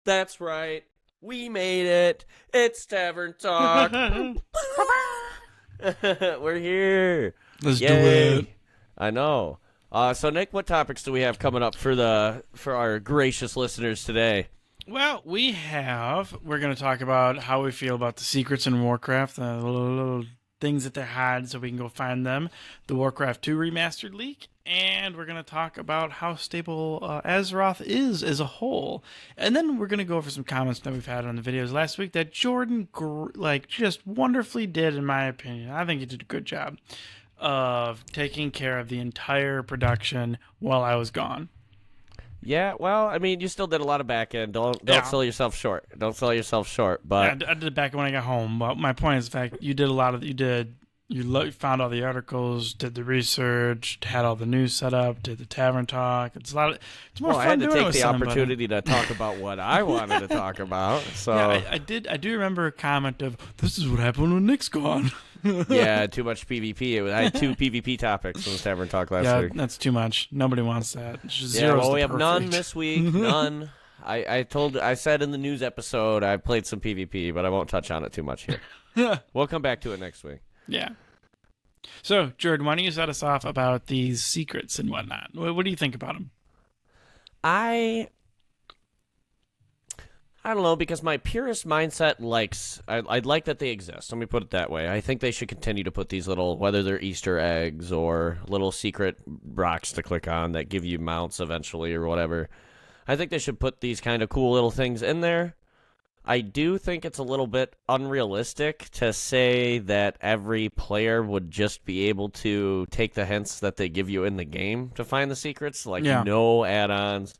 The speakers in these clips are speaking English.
That's right. We made it. It's Tavern Talk. We're here. Let's Yay. do it. I know. So Nick, what topics do we have coming up for our gracious listeners today? Well, we're going to talk about how we feel about the secrets in Warcraft, the little things that they hide so we can go find them, the Warcraft 2 Remastered leak, and we're going to talk about how stable Azeroth is as a whole. And then we're going to go over some comments that we've had on the videos last week that Jordan just wonderfully did, in my opinion. I think he did a good job of taking care of the entire production while I was gone. Yeah, well, I mean, you still did a lot of back end. Don't sell yourself short. Don't sell yourself short. But yeah, I did it back when I got home. But my point is, the fact you did a lot of you found all the articles, did the research, had all the news set up, did the Tavern Talk. It's more fun. I had to doing it take with the somebody. opportunity to talk about what I wanted to talk about. So yeah, I do remember a comment of, "This is what happened when Nick's gone." Yeah, too much PvP. I had 2 PvP topics in the Tavern Talk last week. Yeah, that's too much. Nobody wants that. We have none this week. None. I said in the news episode I played some PvP, but I won't touch on it too much here. We'll come back to it next week. Yeah. So, Jordan, why don't you set us off about these secrets and whatnot? What do you think about them? I don't know, because my purist mindset I'd like that they exist. Let me put it that way. I think they should continue to put these little, whether they're Easter eggs or little secret rocks to click on that give you mounts eventually or whatever. I think they should put these kind of cool little things in there. I do think it's a little bit unrealistic to say that every player would just be able to take the hints that they give you in the game to find the secrets. No add-ons.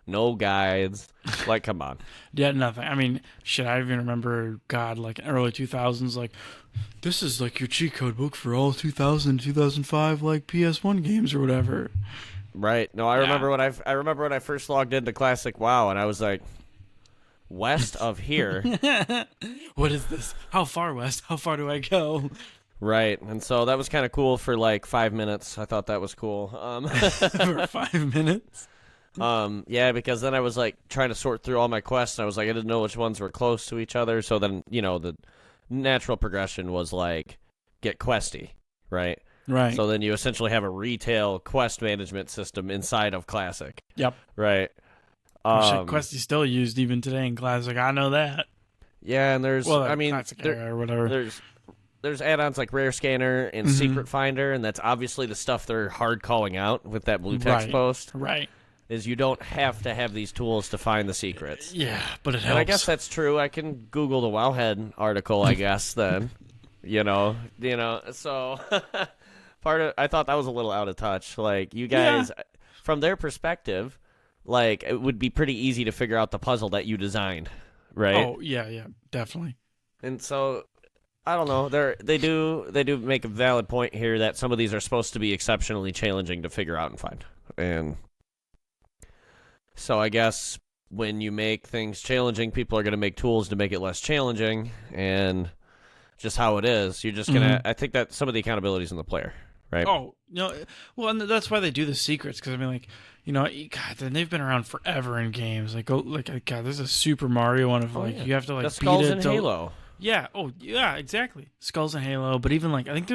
No guides. Come on. Yeah, nothing. I mean, shit, I even remember, in early 2000s, this is your cheat code book for all 2000, 2005, PS1 games or whatever. Right. No, I remember when I first logged into Classic WoW, and I was like, west of here. What is this? How far west? How far do I go? Right. And so that was kind of cool for 5 minutes. I thought that was cool. For 5 minutes? Yeah, because then I was trying to sort through all my quests, and I was I didn't know which ones were close to each other. So then, the natural progression was get questy, right? Right. So then you essentially have a retail quest management system inside of Classic. Yep. Right. Questy's still used even today in Classic. I know that. Yeah, and there's, Classic era or whatever. There's add-ons like Rare Scanner and Secret Finder, and that's obviously the stuff they're hard calling out with that blue text post. Right. Is you don't have to have these tools to find the secrets. Yeah, but it helps. And I guess that's true. I can Google the Wowhead article, I guess, then. So I thought that was a little out of touch. You guys, from their perspective, it would be pretty easy to figure out the puzzle that you designed, right? Oh, yeah, definitely. And so, I don't know. They do make a valid point here that some of these are supposed to be exceptionally challenging to figure out and find. And so I guess when you make things challenging, people are going to make tools to make it less challenging, and just how it is, you're just going to... I think that some of the accountability is in the player, right? Oh, well, and that's why they do the secrets, because God, they've been around forever in games. God, there's a Super Mario one of you have to the beat Skulls it. in Halo. Yeah. Oh, yeah. Exactly. Skulls in Halo, but even I think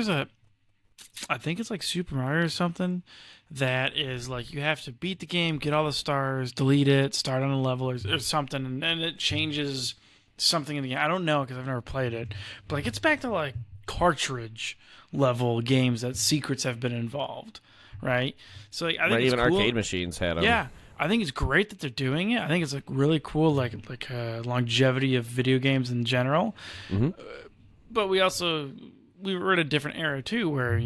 it's Super Mario or something that is you have to beat the game, get all the stars, delete it, start on a level or something, and then it changes something in the game. I don't know because I've never played it, but it gets back to cartridge level games that secrets have been involved, right? So I think even cool. arcade machines had them. Yeah, I think it's great that they're doing it. I think it's really cool, longevity of video games in general. Mm-hmm. But we were at a different era too, where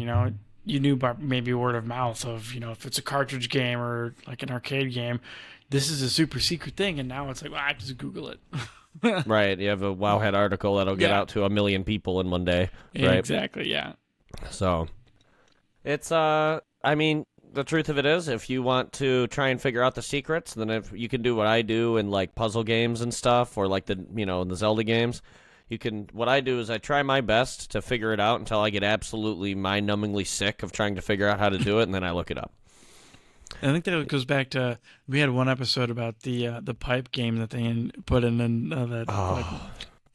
you knew by maybe word of mouth of if it's a cartridge game or an arcade game, this is a super secret thing, and now it's I just Google it. Right, you have a Wowhead article that'll get out to 1 million people in one day. Right? Exactly, yeah. So, it's, the truth of it is, if you want to try and figure out the secrets, then if you can do what I do in, puzzle games and stuff, or, in the Zelda games, what I do is I try my best to figure it out until I get absolutely mind-numbingly sick of trying to figure out how to do it, and then I look it up. I think that it goes back to we had one episode about the pipe game that they put in and that. Like,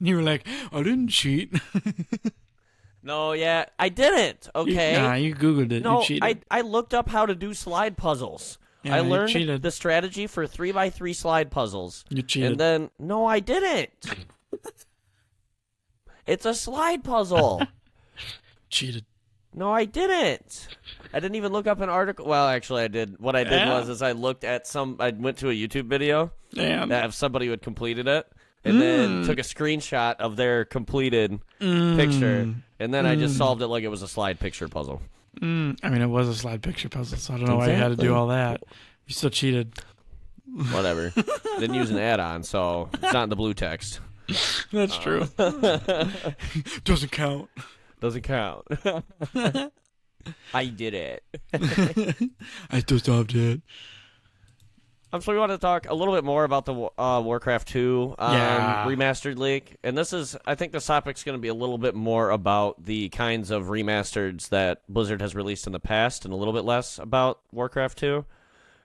you were like, I didn't cheat. No, yeah, I didn't. Okay. Nah, you googled it. No, You cheated. I looked up how to do slide puzzles. Yeah, I you learned cheated. the strategy for 3x3 slide puzzles. You cheated. And then, no, I didn't. It's a slide puzzle. Cheated. No, I didn't. I didn't even look up an article. Well, actually, I did. What I did was I looked at I went to a YouTube video that of somebody who had completed it, and then took a screenshot of their completed picture, and then I just solved it like it was a slide picture puzzle. I mean, it was a slide picture puzzle, so I don't know why you had to do all that. You still cheated. Whatever. Didn't use an add-on, so it's not in the blue text. That's true. Doesn't count. Doesn't count. I did it. I still stopped it. So we want to talk a little bit more about the Warcraft 2 remastered leak. And I think this topic's going to be a little bit more about the kinds of remasters that Blizzard has released in the past and a little bit less about Warcraft 2.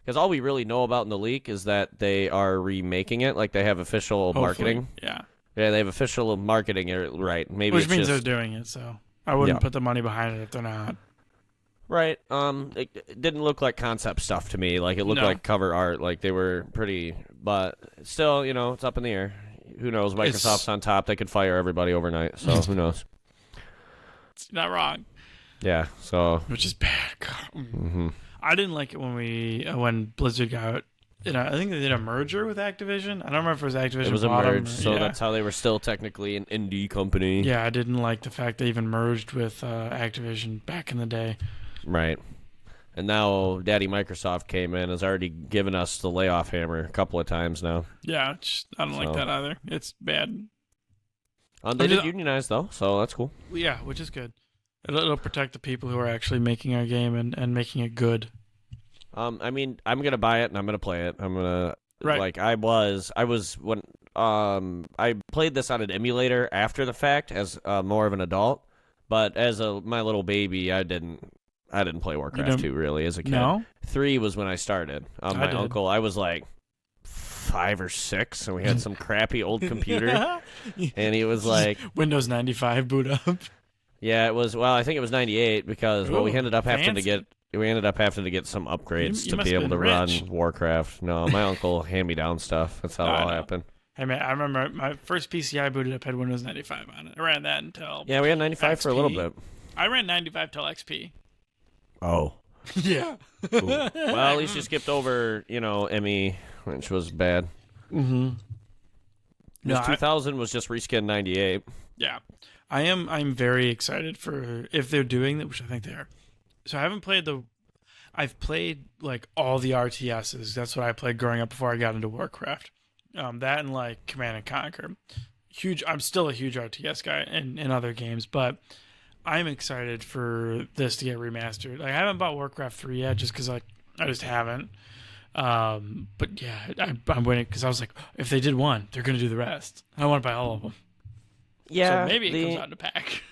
Because all we really know about in the leak is that they are remaking it, like they have official marketing. Yeah. Yeah, they have official marketing, right? Maybe Which it's means just, they're doing it, so I wouldn't put the money behind it if they're not. Right. It didn't look like concept stuff to me. Like, it looked like cover art. Like, they were pretty... But still, it's up in the air. Who knows? Microsoft's on top. They could fire everybody overnight, so who knows? It's not wrong. Yeah, so... Which is bad. I didn't like it when Blizzard got... I think they did a merger with Activision. I don't remember if it was Activision. It was a merge, so yeah. that's how they were still technically an indie company. Yeah, I didn't like the fact they even merged with Activision back in the day. Right. And now Daddy Microsoft came in, has already given us the layoff hammer a couple of times now. Yeah, I don't like that either. It's bad. They did unionize, though, so that's cool. Yeah, which is good. It'll protect the people who are actually making our game and making it good. I mean, I'm going to buy it, and I'm going to play it. I'm going to... Right. Like, I was when... I played this on an emulator after the fact as more of an adult, but as my little baby, I didn't play Warcraft 2 really as a kid. No? 3 was when I started. My uncle, I was like 5 or 6, and we had some crappy old computer, and he was like... Windows 95 boot up. Yeah, it was... Well, I think it was 98 because we ended up having to get... We ended up having to get some upgrades to be able to run Warcraft. No, my uncle hand-me-down stuff. That's how it all happened. Hey, man, I remember my first PC I booted up had Windows 95 on it. I ran that until... Yeah, we had 95 XP. for a little bit. I ran 95 till XP. Oh. Yeah. Well, at least you skipped over, ME, which was bad. Mm-hmm. Because 2000 was just reskin 98. Yeah. I'm very excited for if they're doing that, which I think they are. So I haven't played I've played like all the RTSs. That's what I played growing up before I got into Warcraft. That and like Command and Conquer. I'm still a huge RTS guy in other games, but I'm excited for this to get remastered. I haven't bought Warcraft 3 yet just because I just haven't. But yeah, I'm waiting because I was like, if they did one, they're going to do the rest. I want to buy all of them. Yeah. So maybe it comes out in a pack.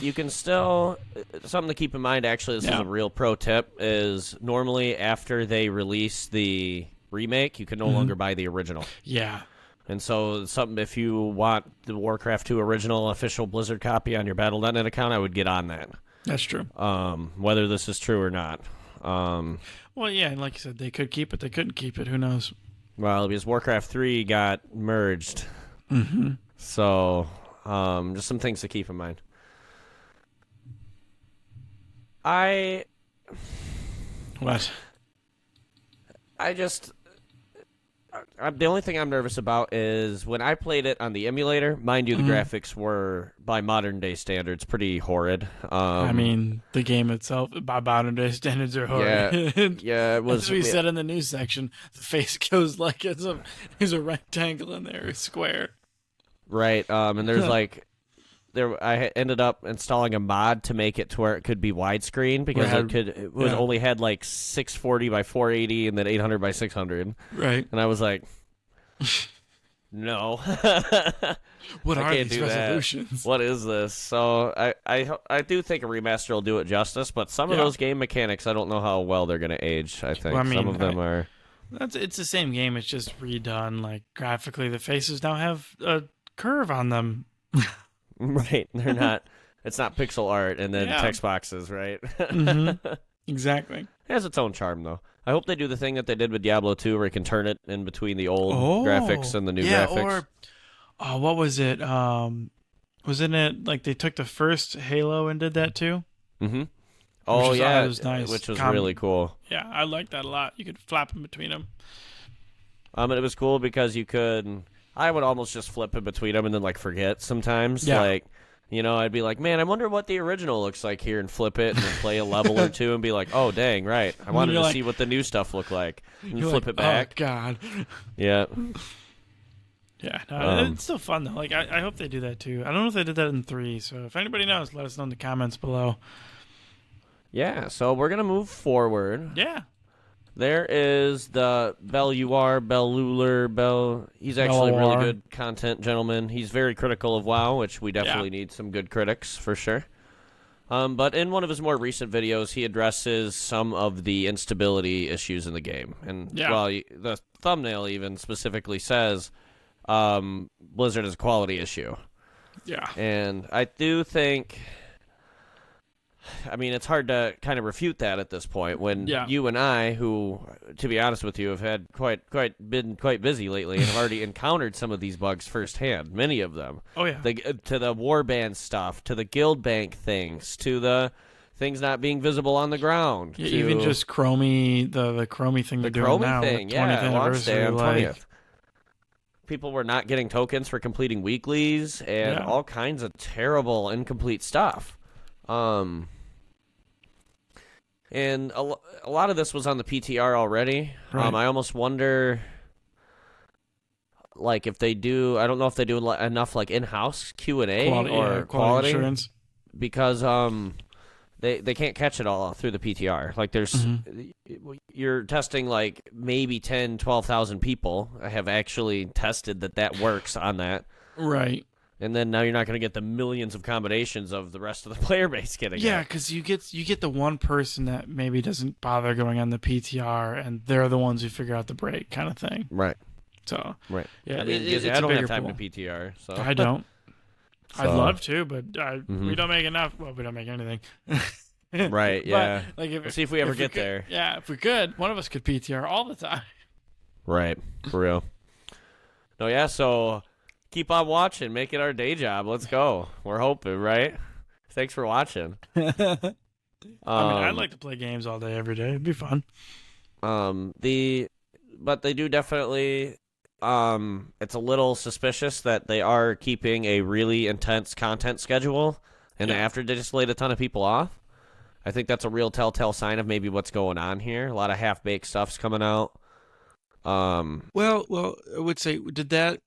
You can still... Something to keep in mind, actually, this is a real pro tip, is normally after they release the remake, you can no longer buy the original. Yeah. And so if you want the Warcraft 2 original official Blizzard copy on your Battle.net account, I would get on that. That's true. Whether this is true or not. Well, yeah, and like you said, they could keep it. They couldn't keep it. Who knows? Well, because Warcraft 3 got merged. Mm-hmm. So, just some things to keep in mind. What? The only thing I'm nervous about is when I played it on the emulator, mind you, the graphics were, by modern day standards, pretty horrid. I mean, the game itself, by modern day standards, are horrid. Yeah, it was. As we said in the news section, the face goes like there's a rectangle in there, a square. Right, and there's like... I ended up installing a mod to make it to where it could be widescreen because only had like 640 by 480 and then 800 by 600. Right. And I was like, no. What I are can't these do that. resolutions? What is this? So I do think a remaster will do it justice, but some of those game mechanics, I don't know how well they're going to age. I think Well, I mean, some of them are. It's the same game. It's just redone. Like graphically, the faces now have a curve on them. Right. They're not. It's not pixel art and then Yeah. text boxes, right? Exactly. It has its own charm, though. I hope they do the thing that they did with Diablo 2, where you can turn it in between the old graphics and the new graphics. Or what was it? Wasn't it like they took the first Halo and did that too? Mm-hmm. Oh, yeah, it was nice. which was really cool. Yeah, I liked that a lot. You could flap in between them. And it was cool because you could. I would almost just flip in between them and then like forget sometimes. Yeah. Like, I'd be like, man, I wonder what the original looks like here, and flip it and then play a level or two and be like, oh dang, right. I wanted to see what the new stuff looked like. And flip it back. Oh God. Yeah. Yeah, no, it's still fun though. Like I hope they do that too. I don't know if they did that in 3. So if anybody knows, let us know in the comments below. Yeah. So we're gonna move forward. Yeah. There is the Bellular. He's actually really good content, gentleman. He's very critical of WoW, which we definitely need some good critics for sure. But in one of his more recent videos, he addresses some of the instability issues in the game. And the thumbnail even specifically says Blizzard is a quality issue. Yeah. And I do think... I mean, it's hard to kind of refute that at this point when you and I, who, to be honest with you, have had been quite busy lately and have already encountered some of these bugs firsthand, many of them. Oh, yeah. To the warband stuff, to the guild bank things, to the things not being visible on the ground. Yeah, even just Chromie, the Chromie thing they're doing now. Thing, with 20th anniversary, on 20th. People were not getting tokens for completing weeklies and all kinds of terrible, incomplete stuff. And a lot of this was on the PTR already. Right. I almost wonder, like, if they do. I don't know if they do enough like in-house Q&A or quality assurance, because they can't catch it all through the PTR. Like, there's you're testing like maybe 10, 12,000 people have actually tested that works on that. Right. And then now you're not going to get the millions of combinations of the rest of the player base getting it. Yeah, because you get the one person that maybe doesn't bother going on the PTR, and they're the ones who figure out the break kind of thing. Right. So right. Yeah, I mean, it's I don't a have time pool. to PTR. So I don't. So. I'd love to, but we don't make enough. Well, we don't make anything. Right. Yeah. But, like, we'll see if we ever get there. Yeah, if we could, one of us could PTR all the time. Right. For real. No. Yeah. So. Keep on watching. Make it our day job. Let's go. We're hoping, right? Thanks for watching. I mean, I'd like to play games all day, every day. It'd be fun. But they do definitely. It's a little suspicious that they are keeping a really intense content schedule, and after they just laid a ton of people off. I think that's a real telltale sign of maybe what's going on here. A lot of half-baked stuff's coming out. Well, I would say, did that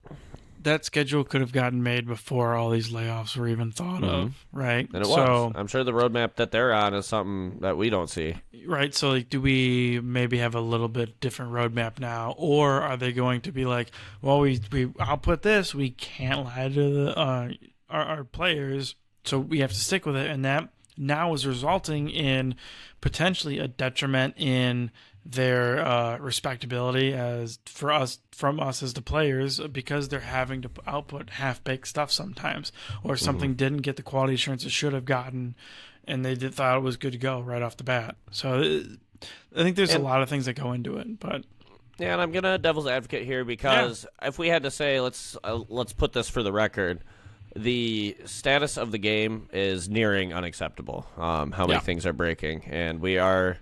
schedule could have gotten made before all these layoffs were even thought of, right? And it was. I'm sure the roadmap that they're on is something that we don't see. Right. So, like, do we maybe have a little bit different roadmap now, or are they going to be like, well, we output this, we can't lie to the our players, so we have to stick with it, and that now is resulting in potentially a detriment in their respectability from us as the players, because they're having to output half-baked stuff sometimes, or something didn't get the quality assurance it should have gotten, and they thought it was good to go right off the bat. So I think there's a lot of things that go into it, but yeah, and I'm gonna devil's advocate here because if we had to say, let's put this for the record. The status of the game is nearing unacceptable. How many things are breaking, and we are.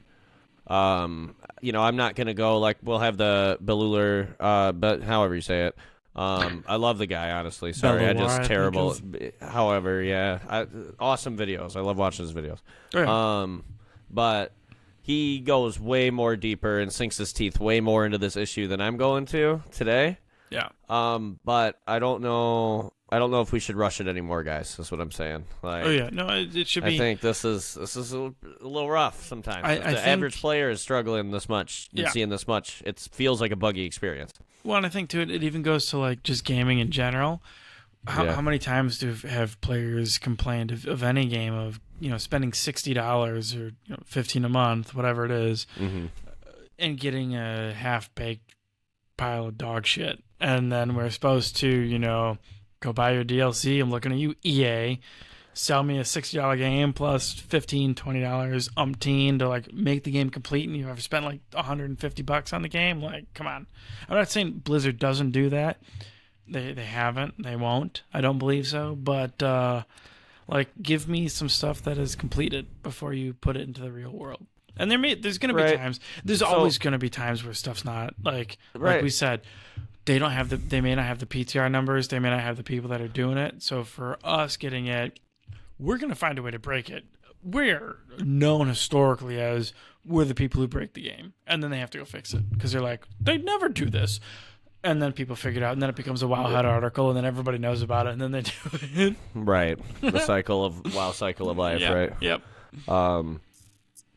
I'm not going to go like we'll have the Bellular, but however you say it. I love the guy, honestly. Sorry, Bellular, terrible. However, awesome videos. I love watching his videos. Oh, yeah. But he goes way more deeper and sinks his teeth way more into this issue than I'm going to today. Yeah. But I don't know. I don't know if we should rush it anymore, guys. That's what I'm saying. Like, it should be. I think this is a little rough sometimes. I if the think average player is struggling this much and seeing this much, it feels like a buggy experience. Well, and I think too, it even goes to like just gaming in general. How many times have players complained of any game of spending $60 or 15 a month, whatever it is, and getting a half baked pile of dog shit, and then we're supposed to go buy your DLC. I'm looking at you, EA. Sell me a $60 game plus $15-$20 umpteen to like make the game complete, and I've spent like $150 on the game. Like, come on. I'm not saying Blizzard doesn't do that. They haven't. They won't. I don't believe so. But like, give me some stuff that is completed before you put it into the real world. And there's going to be times. There's always going to be times where stuff's not like we said. They may not have the PTR numbers. They may not have the people that are doing it. So for us getting it, we're going to find a way to break it. We're known historically as we're the people who break the game, and then they have to go fix it because they're like, they never do this. And then people figure it out, and then it becomes a WoWhead article, and then everybody knows about it, and then they do it. Right. The cycle of life, right? Yep. I'm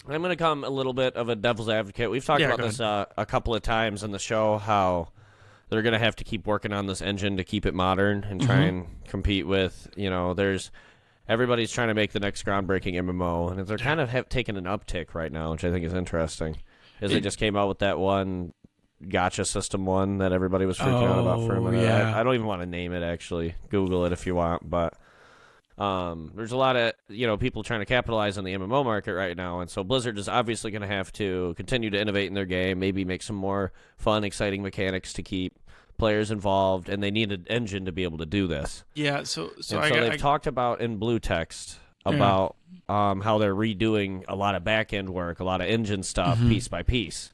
going to come a little bit of a devil's advocate. We've talked about this a couple of times in the show, how they're going to have to keep working on this engine to keep it modern and try and compete with, everybody's trying to make the next groundbreaking MMO, and they're kind of taking an uptick right now, which I think is interesting. They just came out with that one gotcha system one that everybody was freaking out about for a minute. Yeah. I don't even want to name it, actually. Google it if you want, but there's a lot of people trying to capitalize on the MMO market right now, and so Blizzard is obviously going to have to continue to innovate in their game, maybe make some more fun, exciting mechanics to keep players involved, and they need an engine to be able to do this. Yeah, so they've talked about in Blue Text about how they're redoing a lot of back-end work, a lot of engine stuff, piece by piece.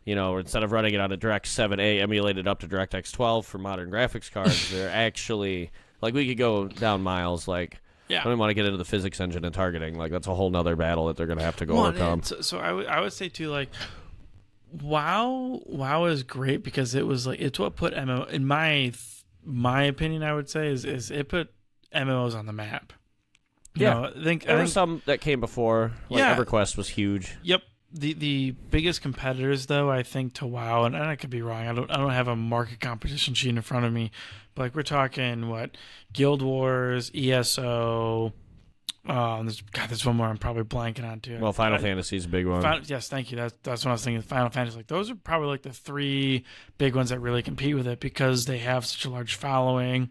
Instead of running it on a Direct 7A emulated up to DirectX 12 for modern graphics cards, they're actually, like, we could go down miles, like, I don't want to get into the physics engine and targeting. Like, that's a whole nother battle that they're going to have to go overcome. So I would say, too, like, WoW is great because it was, like, it's what put MMO, in my opinion, I would say, is it put MMOs on the map. I think there were some that came before. Like, EverQuest was huge. Yep. The biggest competitors, though, I think, to WoW, and I could be wrong. I don't have a market competition sheet in front of me, but like we're talking Guild Wars, ESO. There's one more I'm probably blanking on too. Well, Final Fantasy is a big one. Yes, thank you. That's what I was thinking. Final Fantasy, like those are probably like the three big ones that really compete with it because they have such a large following.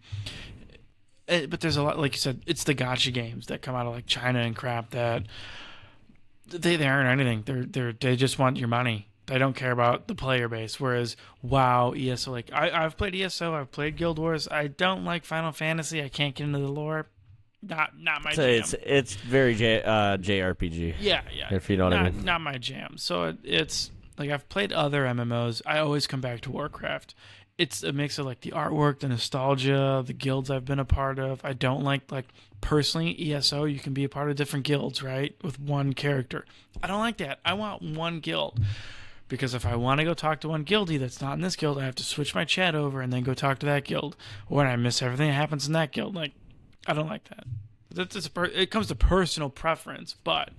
But there's a lot, like you said, it's the gacha games that come out of like China and crap that. They aren't anything. They just want your money. They don't care about the player base. Whereas WoW, ESO, like I've played ESO, I've played Guild Wars. I don't like Final Fantasy. I can't get into the lore. Not my jam. It's very JRPG. Yeah. If you know what I mean. Not my jam. So it's like I've played other MMOs. I always come back to Warcraft. It's a mix of like the artwork, the nostalgia, the guilds I've been a part of. I don't like personally ESO. You can be a part of different guilds, right, with one character. I don't like that. I want one guild because if I want to go talk to one guildie that's not in this guild, I have to switch my chat over and then go talk to that guild, or I miss everything that happens in that guild. Like, I don't like that. It comes to personal preference, but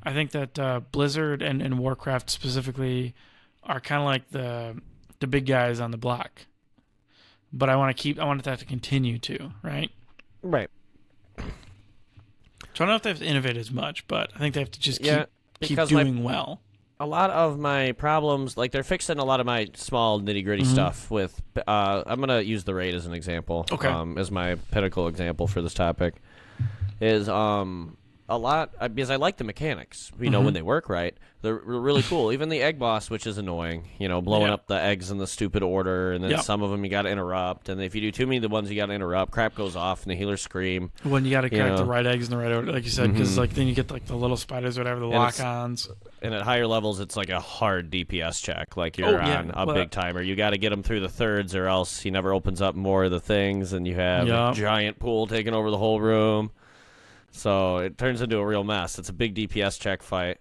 I think that Blizzard and Warcraft specifically are kind of like the big guys on the block. But I want that to continue to, right? Right. So I don't know if they have to innovate as much, but I think they have to just keep doing well. A lot of my problems, like they're fixing a lot of my small nitty-gritty stuff with, I'm going to use the raid as an example. Okay. As my pinnacle example for this topic. Is a lot, because I like the mechanics, when they work right. They're really cool. Even the egg boss, which is annoying, blowing up the eggs in the stupid order, and then some of them you got to interrupt, and if you do too many of the ones you got to interrupt, crap goes off, and the healers scream. When you got to connect the right eggs in the right order, like you said, because then you get like the little spiders or whatever, the lock-ons. And at higher levels, it's like a hard DPS check, like you're on a big timer. You got to get them through the thirds, or else he never opens up more of the things, and you have a giant pool taking over the whole room. So it turns into a real mess. It's a big DPS check fight.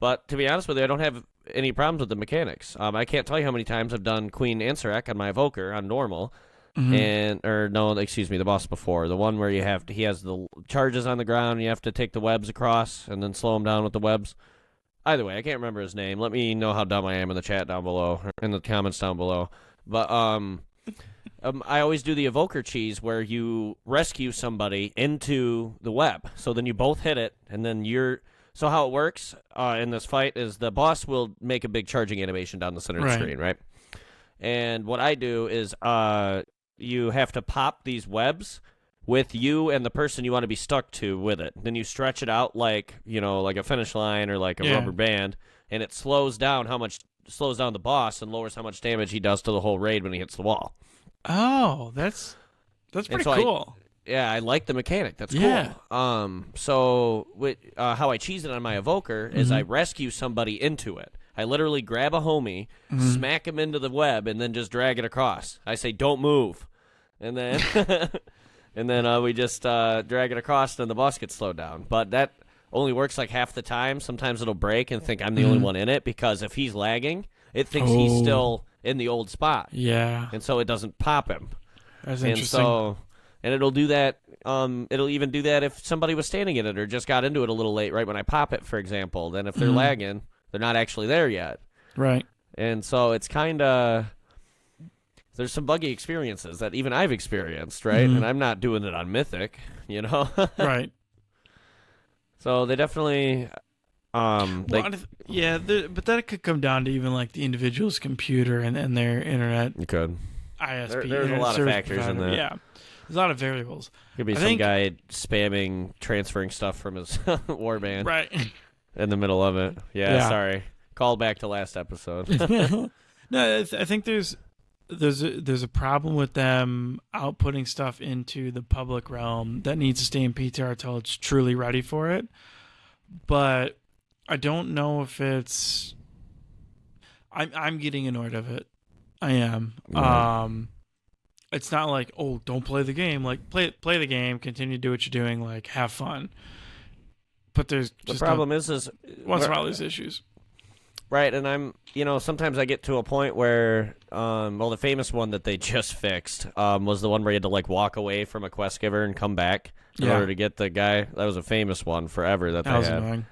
But to be honest with you, I don't have any problems with the mechanics. I can't tell you how many times I've done Queen Ansarek on my Evoker on normal. The boss before. The one where he has the charges on the ground, and you have to take the webs across and then slow him down with the webs. Either way, I can't remember his name. Let me know how dumb I am in the chat down below, or in the comments down below. But I always do the evoker cheese where you rescue somebody into the web. So then you both hit it, and then you're. So how it works in this fight is the boss will make a big charging animation down the center of the screen, right? And what I do is you have to pop these webs with you and the person you want to be stuck to with it. Then you stretch it out like a finish line or like a rubber band, and it slows down the boss and lowers how much damage he does to the whole raid when he hits the wall. Oh, that's pretty cool. I like the mechanic. That's Yeah. cool. So how I cheese it on my evoker is I rescue somebody into it. I literally grab a homie, smack him into the web, and then just drag it across. I say, "Don't move," and then we just drag it across, and the boss gets slowed down. But that only works like half the time. Sometimes it'll break and think I'm the only one in it because if he's lagging, it thinks he's still in the old spot. Yeah, and so it doesn't pop him. That's interesting. And it'll do that. It'll even do that if somebody was standing in it or just got into it a little late, right when I pop it, for example. Then if they're lagging, they're not actually there yet. Right. And so it's kind of there's some buggy experiences that even I've experienced, right? And I'm not doing it on Mythic, Right. So they definitely. But that could come down to even like the individual's computer and their internet. You could. ISP. There's a lot of factors in that. Yeah, there's a lot of variables. Could be some guy spamming, transferring stuff from his warband right in the middle of it. Yeah. Sorry. Call back to last episode. No, I think there's a problem with them outputting stuff into the public realm that needs to stay in PTR until it's truly ready for it. But I don't know if it's. I'm getting annoyed of it. I am. It's not like, oh, don't play the game. Like, play the game, continue to do what you're doing, like, have fun. But there's just the problem is once in a while there's issues. Right, and I'm, sometimes I get to a point where, the famous one that they just fixed was the one where you had to, like, walk away from a quest giver and come back in order to get the guy. That was a famous one forever that they had. Annoying.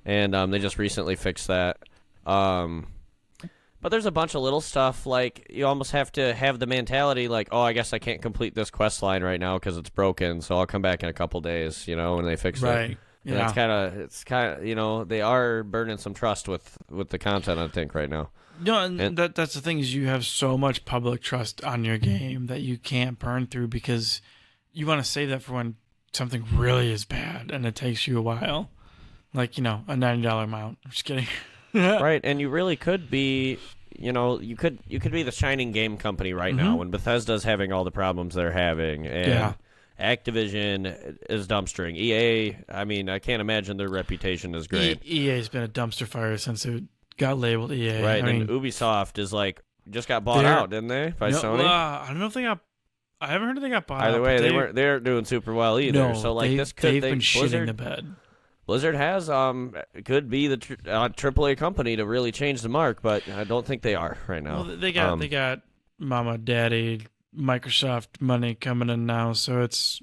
And they just recently fixed that. But there's a bunch of little stuff, like, you almost have to have the mentality, like, oh, I guess I can't complete this quest line right now because it's broken, so I'll come back in a couple days, when they fix it. Right. Yeah. And it's kind of, they are burning some trust with the content, I think, right now. No, and that's the thing is you have so much public trust on your game that you can't burn through because you want to save that for when something really is bad and it takes you a while. Like, a $90 amount. I'm just kidding. Right, and you really could be, you could be the shining game company right now when Bethesda's having all the problems they're having, and Activision is dumpstering. EA, I mean, I can't imagine their reputation is great. EA's been a dumpster fire since it got labeled EA. Right, and Ubisoft is like just got bought out, didn't they, by Sony? I don't know if they got. I haven't heard if they got bought out. Either way, they weren't doing super well either. No, so like they've been shitting the bed. Blizzard has could be the AAA company to really change the mark, but I don't think they are right now. Well, they got mama, daddy, Microsoft money coming in now, so it's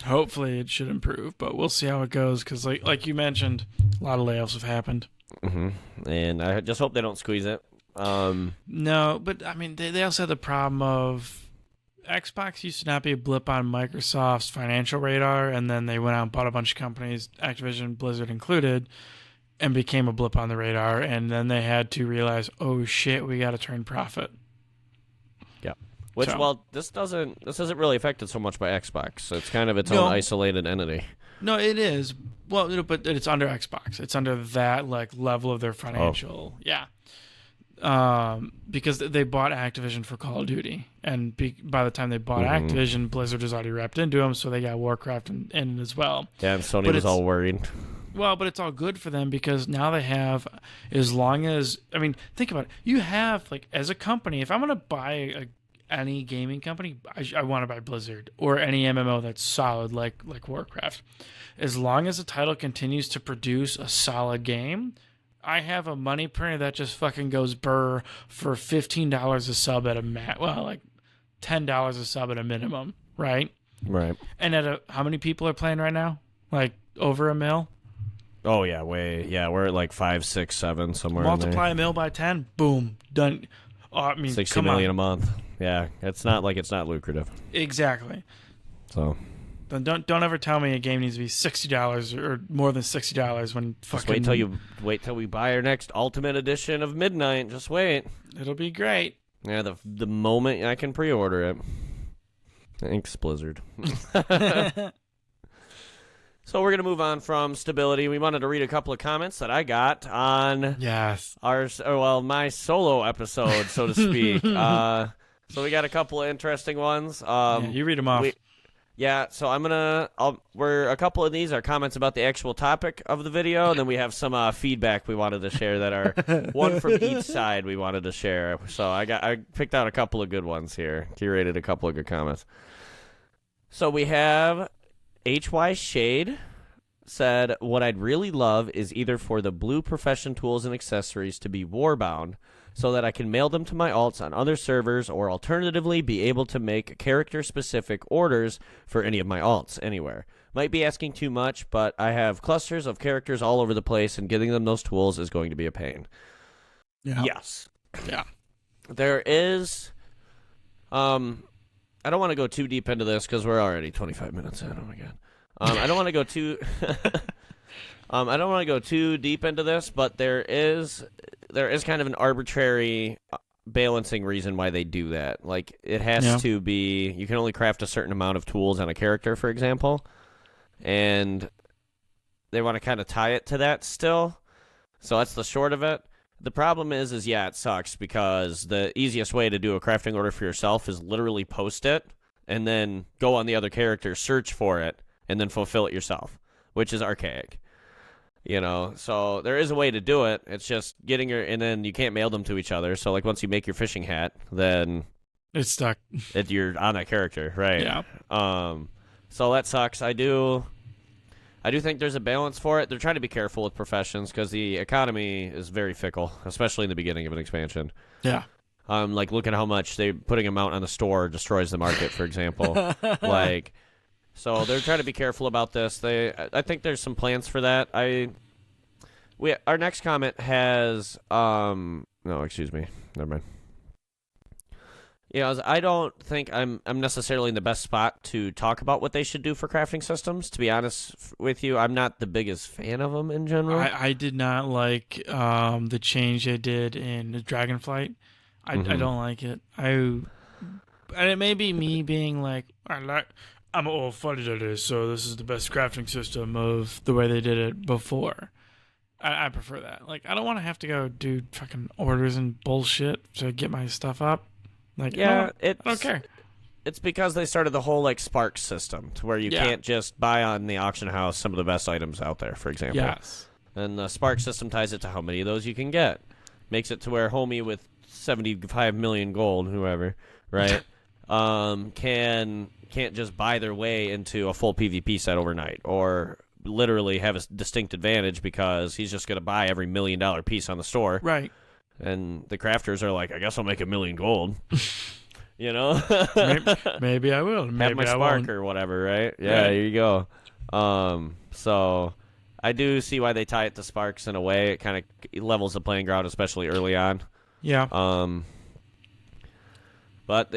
hopefully it should improve, but we'll see how it goes because like you mentioned, a lot of layoffs have happened. And I just hope they don't squeeze it. No, but I mean they also had the problem of Xbox used to not be a blip on Microsoft's financial radar, and then they went out and bought a bunch of companies, Activision, Blizzard included, and became a blip on the radar, and then they had to realize, oh shit, we got to turn profit. Yeah. Which, this isn't really affected so much by Xbox. So it's kind of its own isolated entity. No, it is. Well, but it's under Xbox. It's under that level of their financial. Yeah. Because they bought Activision for Call of Duty, and by the time they bought Activision, Blizzard was already wrapped into them, so they got Warcraft in it as well. Yeah, and Sony was all worried. Well, but it's all good for them because now they have, as long as, I mean, think about it. You have, as a company, if I'm going to buy any gaming company, I want to buy Blizzard or any MMO that's solid like Warcraft. As long as the title continues to produce a solid game, I have a money printer that just fucking goes burr for $15 a sub at $10 a sub at a minimum, right? Right. And how many people are playing right now? Over 1 mil? Oh yeah, we're at 5, 6, 7 somewhere. Multiply in there. 1 mil by 10, boom, done. Oh, I mean, 60 come million on. a month. Yeah, it's not like it's not lucrative. Exactly. So Then don't ever tell me a game needs to be $60 or more than $60 when just fucking. wait till we buy our next Ultimate Edition of Midnight. Just wait. It'll be great. Yeah, the moment I can pre-order it. Thanks, Blizzard. So we're going to move on from stability. We wanted to read a couple of comments that I got on Yes. my solo episode, so to speak. So we got a couple of interesting ones. Yeah, you read them off. So a couple of these are comments about the actual topic of the video, and then we have some feedback we wanted to share that are one from each side we wanted to share. So I picked out a couple of good ones here, curated a couple of good comments. So we have HY Shade said, what I'd really love is either for the blue profession tools and accessories to be warbound so that I can mail them to my alts on other servers, or alternatively be able to make character-specific orders for any of my alts anywhere. Might be asking too much, but I have clusters of characters all over the place, and getting them those tools is going to be a pain. Yeah. Yes. Yeah. There is... I don't want to go too deep into this because we're already 25 minutes in. Oh my god. I don't want to go too. I don't want to go too deep into this, but there is kind of an arbitrary balancing reason why they do that. Like it has to be, you can only craft a certain amount of tools on a character, for example, and they want to kind of tie it to that still. So that's the short of it. The problem is it sucks because the easiest way to do a crafting order for yourself is literally post it and then go on the other character, search for it, and then fulfill it yourself, which is archaic. You know, so there is a way to do it. It's just getting and then you can't mail them to each other. So like once you make your fishing hat, then it's stuck. You're on that character, right? Yeah. So that sucks. I do think there's a balance for it. They're trying to be careful with professions because the economy is very fickle, especially in the beginning of an expansion. Yeah. Like look at how much putting a mount on the store destroys the market, for example. Like, so they're trying to be careful about this. I think there's some plans for that. Our next comment has no, excuse me, never mind. Yeah, I don't think I'm necessarily in the best spot to talk about what they should do for crafting systems. To be honest with you, I'm not the biggest fan of them in general. I did not like the change they did in Dragonflight. I don't like it. And it may be me being like, I'm all funded at this, so this is the best crafting system of the way they did it before. I prefer that. Like, I don't want to have to go do fucking orders and bullshit to get my stuff up. Like, yeah, I don't care. It's because they started the whole like Spark system to where you can't just buy on the auction house some of the best items out there, for example. Yes. And the Spark system ties it to how many of those you can get. Makes it to where homie with 75 million gold, whoever, right, can't just buy their way into a full PvP set overnight, or literally have a distinct advantage because he's just going to buy every $1 million piece on the store. Right. And the crafters are like, I guess I'll make 1 million gold. You know? maybe I will. Maybe have my Spark or whatever, right? Yeah, There you go. So I do see why they tie it to Sparks in a way. It kind of levels the playing ground, especially early on. Yeah. But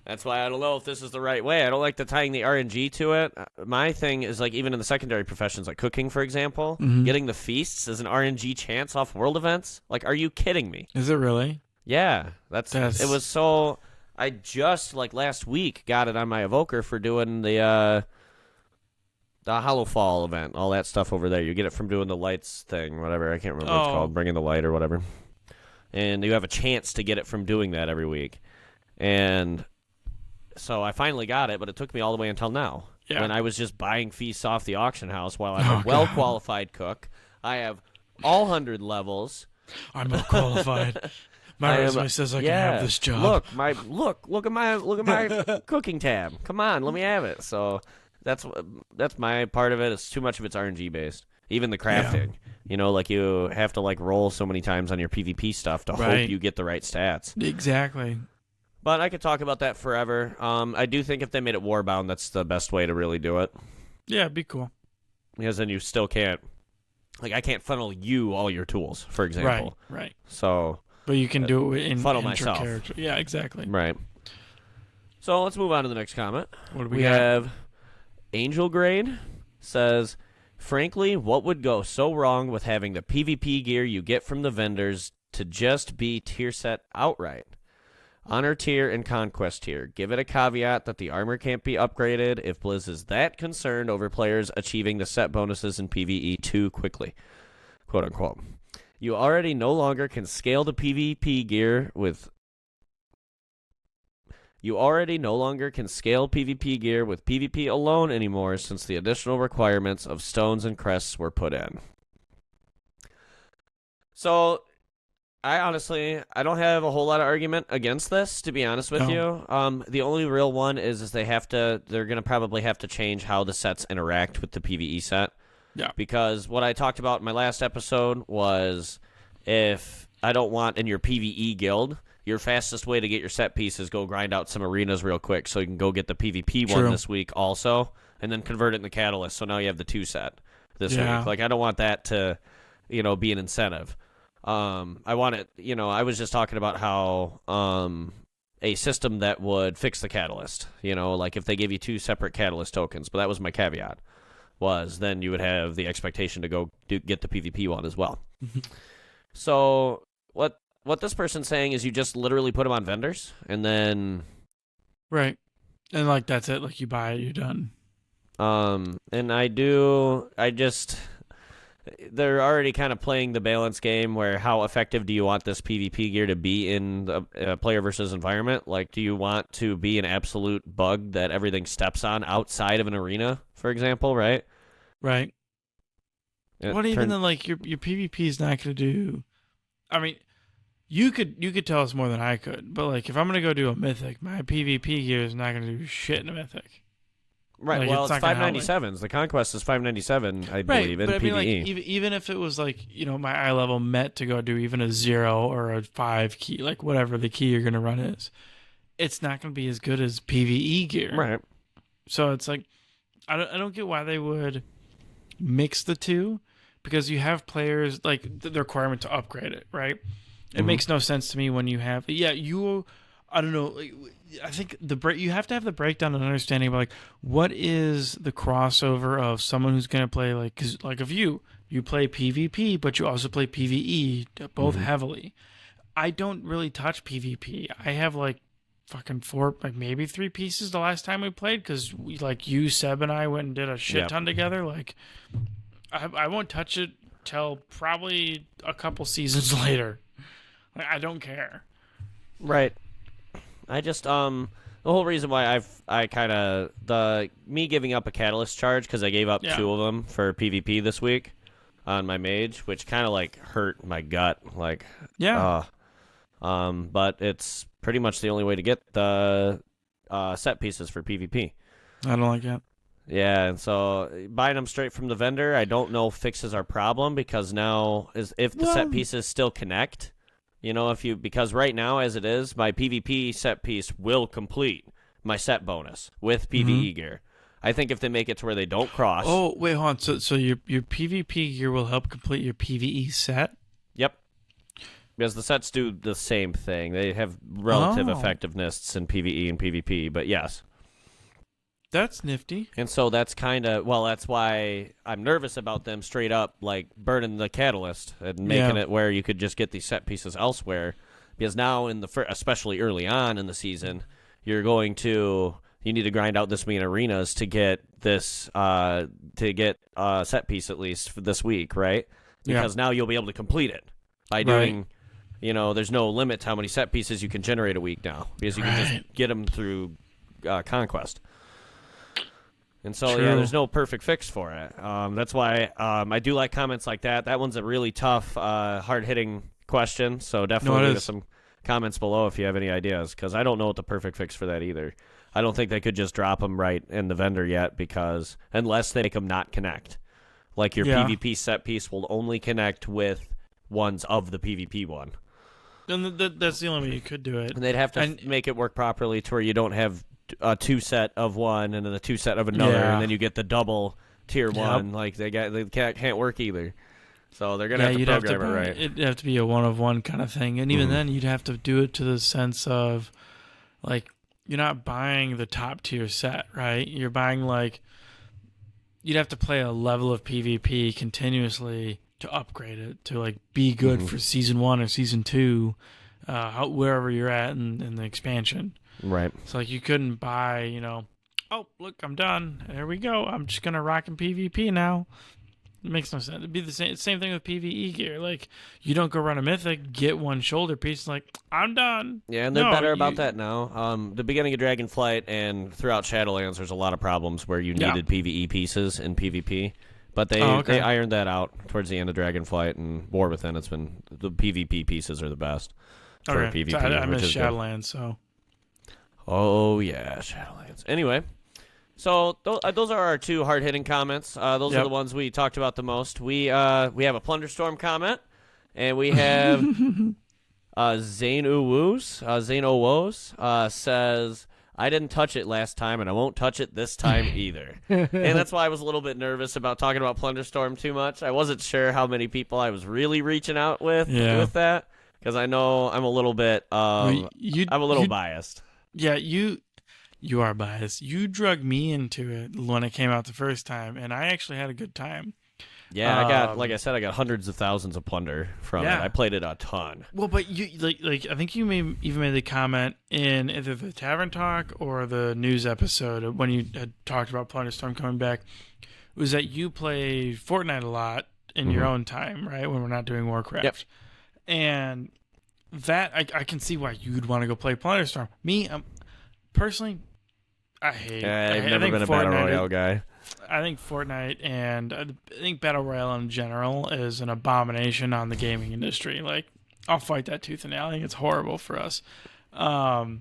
that's why I don't know if this is the right way. I don't like the tying the RNG to it. My thing is like even in the secondary professions, like cooking, for example, getting the feasts as an RNG chance off world events. Like, are you kidding me? Is it really? Yeah, it was so. I just like last week got it on my evoker for doing the Hollow Fall event, all that stuff over there. You get it from doing the lights thing, whatever. I can't remember what it's called, bringing the light or whatever. And you have a chance to get it from doing that every week. And so I finally got it, but it took me all the way until now. Yeah. When I was just buying feasts off the auction house while I'm a well-qualified cook. I have all 100 levels. I'm well qualified. My resume says I can have this job. Look at my cooking tab. Come on, let me have it. So that's my part of it. It's too much of it's RNG based. Even the crafting. Yeah. You know, like you have to like roll so many times on your PvP stuff to hope you get the right stats. Exactly. But I could talk about that forever. I do think if they made it warbound, that's the best way to really do it. Yeah, it'd be cool. Because then you still can't, like, I can't funnel you all your tools, for example. Right. So But you can do it in funnel intro myself. character. Yeah, exactly. Right. So let's move on to the next comment. What do We got? have Angel Grade says, frankly, what would go so wrong with having the PvP gear you get from the vendors to just be tier set outright? Honor tier and Conquest tier. Give it a caveat that the armor can't be upgraded if Blizz is that concerned over players achieving the set bonuses in PvE too quickly. Quote unquote. You already no longer can scale the PvP gear with PvP alone anymore since the additional requirements of stones and crests were put in. So, I don't have a whole lot of argument against this, to be honest with you. The only real one is they're going to probably have to change how the sets interact with the PvE set. Yeah. Because what I talked about in my last episode was if I don't want in your PvE guild, your fastest way to get your set piece is go grind out some arenas real quick so you can go get the PvP one this week also, and then convert it in the Catalyst. So now you have the 2 set this week. Like, I don't want that to, be an incentive. I want it, I was just talking about how a system that would fix the Catalyst, like if they gave you 2 separate Catalyst tokens, but that was my caveat, was then you would have the expectation to go get the PvP one as well. So what this person's saying is you just literally put them on vendors, and then... Right. And, like, that's it. Like, you buy it, you're done. And they're already kind of playing the balance game where how effective do you want this PvP gear to be in the player versus environment? Like, do you want to be an absolute bug that everything steps on outside of an arena, for example, right? Right. What even then, like, your PvP is not going to do... I mean... You could tell us more than I could, but like if I'm gonna go do a mythic, my PvP gear is not gonna do shit in a mythic. Right. Like, well, it's 597s. The Conquest is 597, I believe, in but I mean, PvE. like, even if it was like my eye level met to go do even a 0 or a 5 key, like whatever the key you're gonna run is, it's not gonna be as good as PvE gear. Right. So it's like I don't get why they would mix the two, because you have players like the requirement to upgrade it, right? It makes no sense to me when you have I don't know. I think you have to have the breakdown and understanding about like what is the crossover of someone who's going to play because like if you play PvP but you also play PvE both heavily. I don't really touch PvP. I have like fucking 4, like maybe 3 pieces the last time we played because we like you, Seb, and I went and did a shit ton together. Like I won't touch it till probably a couple seasons later. Like, I don't care. Right. I just the whole reason why I kind of me giving up a Catalyst charge because I gave up 2 of them for PvP this week on my mage, which kind of like hurt my gut. Like but it's pretty much the only way to get the set pieces for PvP. I don't like that. Yeah, and so buying them straight from the vendor, I don't know fixes our problem because now if the set pieces still connect. Because right now, as it is, my PvP set piece will complete my set bonus with PvE gear. I think if they make it to where they don't cross... Oh, wait, hold on. So your PvP gear will help complete your PvE set? Yep. Because the sets do the same thing. They have relative effectiveness in PvE and PvP, but yes. That's nifty. And so that's that's why I'm nervous about them straight up, like, burning the Catalyst and making it where you could just get these set pieces elsewhere. Because now, especially early on in the season, you need to grind out this many arenas to get this, set piece at least for this week, right? Because now you'll be able to complete it by doing, there's no limit to how many set pieces you can generate a week now. Because you can just get them through Conquest. And so, there's no perfect fix for it. That's why I do like comments like that. That one's a really tough, hard-hitting question, so definitely leave us some comments below if you have any ideas, because I don't know what the perfect fix for that either. I don't think they could just drop them right in the vendor yet, because unless they make them not connect. Like your PvP set piece will only connect with ones of the PvP one. And that's the only way you could do it. And they'd have to make it work properly to where you don't have a 2 set of one and then a 2 set of another, and then you get the double tier 1. Like they can't work either. So they're gonna have to program it right. It'd have to be a one-of-one kind of thing, and even then, you'd have to do it to the sense of, like, you're not buying the top tier set, right? You're buying you'd have to play a level of PvP continuously to upgrade it to like be good for season 1 or season 2, wherever you're at in the expansion. Right. So like you couldn't buy, oh look, I'm done. There we go. I'm just gonna rock in PvP now. It makes no sense. It'd be the same thing with PvE gear. Like, you don't go run a mythic, get one shoulder piece, like, I'm done. Yeah, and they're better about that now. The beginning of Dragonflight and throughout Shadowlands, there's a lot of problems where you needed PvE pieces in PvP. But they ironed that out towards the end of Dragonflight, and War Within, it's been the PvP pieces are the best for PvP. So I miss Shadowlands, so. Oh, yeah, Shadowlands. Anyway. So those are our 2 hard-hitting comments. Those are the ones we talked about the most. We have a Plunderstorm comment, and we have Zane Owos says, I didn't touch it last time, and I won't touch it this time either. And that's why I was a little bit nervous about talking about Plunderstorm too much. I wasn't sure how many people I was really reaching out with that, because I know I'm a little bit I'm a little biased. Yeah, You are biased. You drug me into it when it came out the first time, and I actually had a good time. Yeah, I got hundreds of thousands of plunder from it. I played it a ton. Well, but you like I think you even made the comment in either the Tavern Talk or the news episode when you had talked about Plunderstorm coming back, was that you play Fortnite a lot in your own time, right? When we're not doing Warcraft. Yep. And that I can see why you'd want to go play Plunderstorm. Me, personally, I've never been a Battle Royale guy. I think Fortnite and I think Battle Royale in general is an abomination on the gaming industry. Like, I'll fight that tooth and nail. I think it's horrible for us. I'll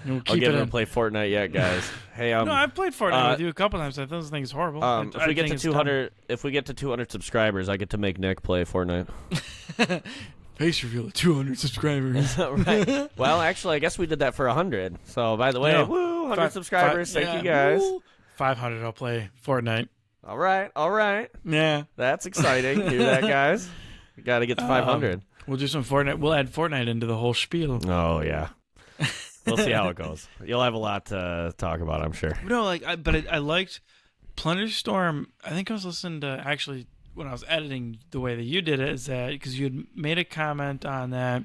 get to play Fortnite yet, guys. Hey, no, I've played Fortnite with you a couple times. I don't think it's horrible. If we get to 200 subscribers, I get to make Nick play Fortnite. Face reveal at 200 subscribers. Right. Well, actually, I guess we did that for 100. So, by the way, 100 subscribers. Thank you, guys. Woo. 500, I'll play Fortnite. All right. Yeah. That's exciting. Hear that, guys? We got to get to 500. We'll do some Fortnite. We'll add Fortnite into the whole spiel. Oh, yeah. We'll see how it goes. You'll have a lot to talk about, I'm sure. No, I liked Plunderstorm. I think I was listening to, actually, when I was editing the way that you did it, is that because you had made a comment on that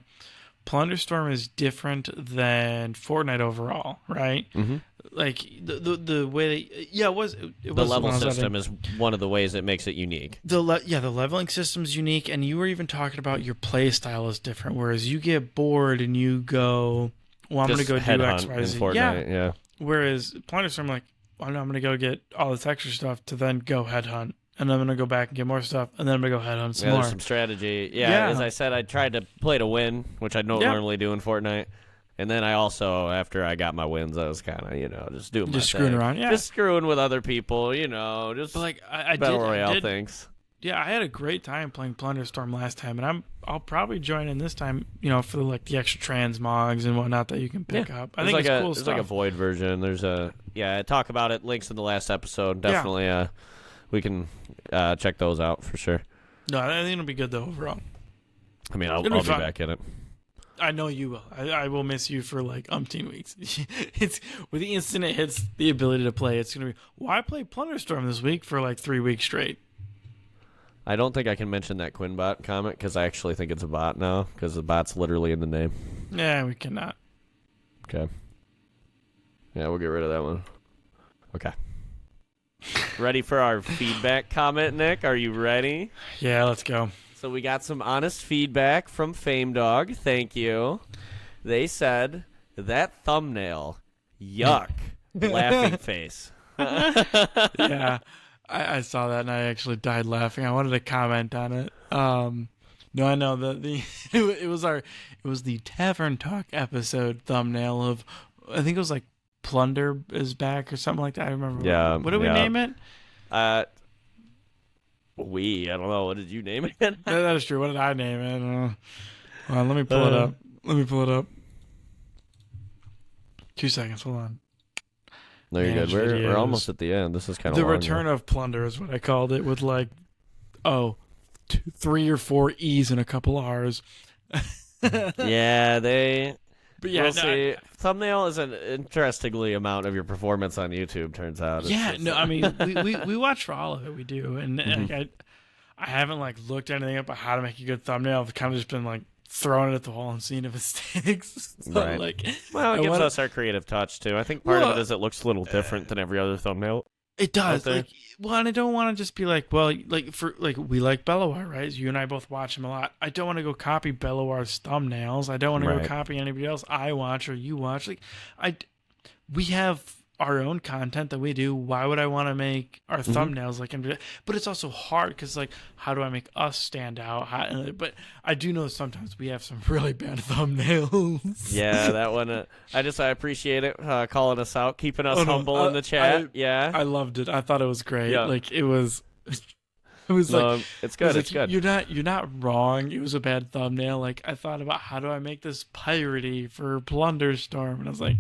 Plunderstorm is different than Fortnite overall, right? Mm-hmm. Like the way it was the level system is one of the ways that makes it unique. The leveling system's unique, and you were even talking about your play style is different. Whereas you get bored and you go, well, I'm going to go do X, Y, Z. Yeah. Whereas Plunderstorm, like, well, I'm going to go get all this extra stuff to then go headhunt. And then I'm going to go back and get more stuff, and then I'm going to go headhunt some more. There's some strategy. Yeah, as I said, I tried to play to win, which I don't normally do in Fortnite. And then I also, after I got my wins, I was kind of, just doing my thing. Screwing around, Just screwing with other people, just Battle Royale things. Yeah, I had a great time playing Plunderstorm last time, and I'll probably join in this time, for the extra transmogs and whatnot that you can pick up. I think it's cool stuff. There's like a void version. There's I talk about it, links in the last episode. Definitely, we can check those out for sure. No, I think it'll be good though overall. I mean, I'll be back in it. I know you will. I will miss you for like umpteen weeks. It's with the instant it hits the ability to play, it's gonna be why play Plunderstorm this week for like 3 weeks straight. I don't think I can mention that Quinbot comment because I actually think it's a bot now because the bot's literally in the name. Yeah, we cannot. Okay. Yeah, we'll get rid of that one. Okay. Ready for our feedback comment, Nick? Are you ready? Yeah, let's go. So we got some honest feedback from Fame Dog. Thank you. They said, that thumbnail, yuck, laughing face. Yeah, I saw that and I actually died laughing. I wanted to comment on it. No, I know it was the Tavern Talk episode thumbnail of, I think it was like Plunder is back or something like that. I remember. Yeah. What did we name it? I don't know. What did you name it? That is true. What did I name it? Hold on, let me pull it up. 2 seconds. Hold on. No, you're good. We're almost at the end. This is kind of the return of Plunder is what I called it. With 2 3 or 4 E's and a couple R's. Yeah, they. But yeah, We'll see. Thumbnail is an interestingly amount of your performance on YouTube. Turns out. I mean, we watch for all of it. We do, and like, I haven't like looked anything up on how to make a good thumbnail. I've kind of just been like throwing it at the wall and seeing if it sticks. So, Right. like, Well, it gives us our creative touch too. I think part of it is it looks a little different than every other thumbnail. It does. Out there. Like, well, and I don't want to just be like, well, like for like we like Belloir, right? You and I both watch him a lot. I don't want to go copy Belloir's thumbnails. I don't want to Right. go copy anybody else I watch or you watch. Like, we have our own content that we do. Why would I want to make our thumbnails like him? But it's also hard because like, how do I make us stand out? But I do know sometimes we have some really bad thumbnails. Yeah, that one. I appreciate it calling us out, keeping us humble in the chat. I loved it. I thought it was great. Yeah. Like it was. It was like it's good. it was It's like, good. You're not wrong. It was a bad thumbnail. Like I thought about how do I make this piratey for Plunderstorm, and I was like,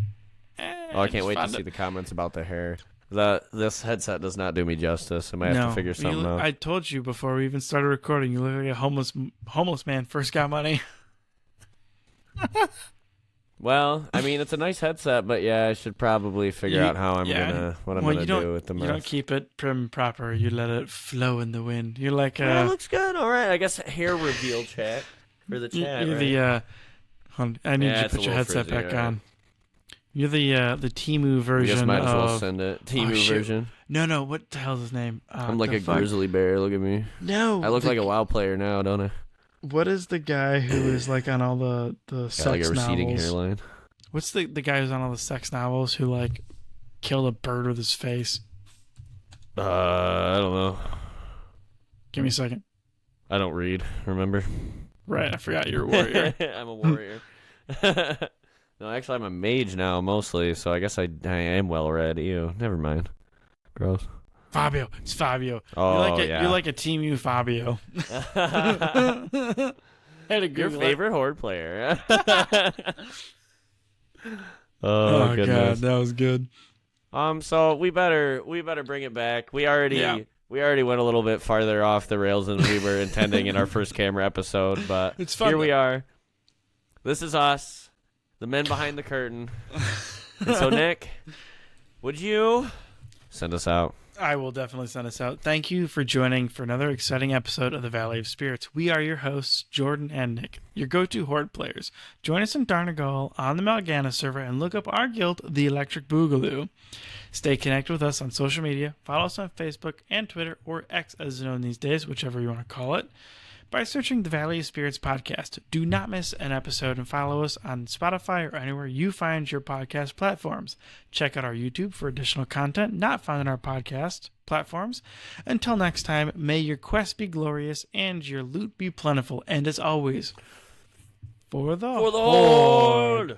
I can't wait to see the comments about the hair. This headset does not do me justice. I might have to figure something out. I told you before we even started recording. You look like a homeless man first got money. Well, I mean, it's a nice headset, but yeah, I should probably figure out how I'm gonna do with the You don't rest. keep it prim and proper. You let it flow in the wind. You're like It looks good. All right, I guess hair reveal chat for the chat. You're right? I need you it's to a put your little headset frizzy, back right. on. You're the Temu I version guess might as well of send it. Temu shit. version. No. What the hell's his name? I'm like the a fuck? grizzly bear. Look at me. No, I look like a WoW player now, don't I? What is the guy who is like on all the Got sex like a receding novels? hairline. What's the guy who's on all the sex novels who like killed a bird with his face? I don't know. Give me a second. I don't read. Remember? Right, I forgot you're a warrior. I'm a warrior. No, actually, I'm a mage now mostly, so I guess I am well read. Ew, never mind. Gross. Fabio, it's Fabio. Oh, yeah. You're like a Temu Fabio. Had to Your Google favorite horde player. Oh goodness. god, that was good. So we better bring it back. We already went a little bit farther off the rails than we were intending in our first camera episode, but It's fun, here we though. are. This is us, the men behind the curtain. And so Nick, would you send us out? I will definitely send us out. Thank you for joining for another exciting episode of the Valley of Spirits. We are your hosts, Jordan and Nick, your go-to horde players. Join us in Darnagal on the Malgana server and look up our guild, the Electric Boogaloo. Stay connected with us on social media. Follow us on Facebook and Twitter, or X as it's known these days, whichever you want to call it, by searching the Valley of Spirits podcast. Do not miss an episode and follow us on Spotify or anywhere you find your podcast platforms. Check out our YouTube for additional content not found in our podcast platforms. Until next time, may your quest be glorious and your loot be plentiful. And as always, for the For the horde!